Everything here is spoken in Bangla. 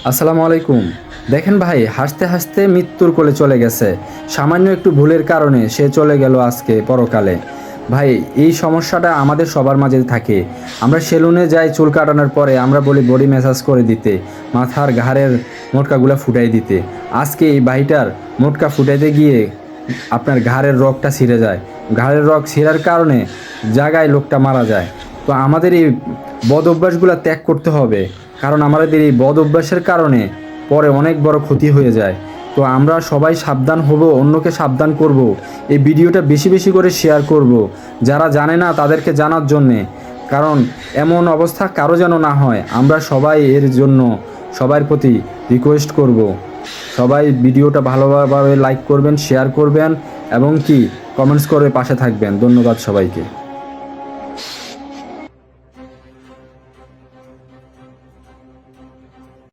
আসসালামু আলাইকুম। দেখেন ভাই, হাসতে হাসতে মৃত্যুর কোলে চলে গেছে। সামান্য একটু ভুলের কারণে সে চলে গেল আজকে পরকালে। ভাই, এই সমস্যাটা আমাদের সবার মাঝে থাকে। আমরা সেলুনে যাই চুল কাটানোর পরে আমরা বলি বডি ম্যাসাজ করে দিতে, মাথার ঘাড়ের মোটকাগুলো ফুটাই দিতে। আজকে এই ভাইটার মোটকা ফুটাইতে গিয়ে আপনার ঘাড়ের রগটা ছিঁড়ে যায়। ঘাড়ের রগ ছিঁড়ার কারণে জায়গায় লোকটা মারা যায়। তো আমাদের এই বদ অভ্যাসগুলো ত্যাগ করতে হবে, কারণ আমাদের এই বদ অভ্যাসের কারণে পরে অনেক বড় ক্ষতি হয়ে যায়। তো আমরা সবাই সাবধান হব, অন্যকে সাবধান করব। এই ভিডিওটা বেশি বেশি করে শেয়ার করব, যারা জানে না তাদেরকে জানার জন্যে। কারণ এমন অবস্থা কারো যেন না হয়। আমরা সবাই এর জন্য সবার প্রতি রিকোয়েস্ট করব, সবাই ভিডিওটা ভালোভাবে লাইক করবেন, শেয়ার করবেন এবং কি কমেন্টস করে পাশে থাকবেন। ধন্যবাদ সবাইকে।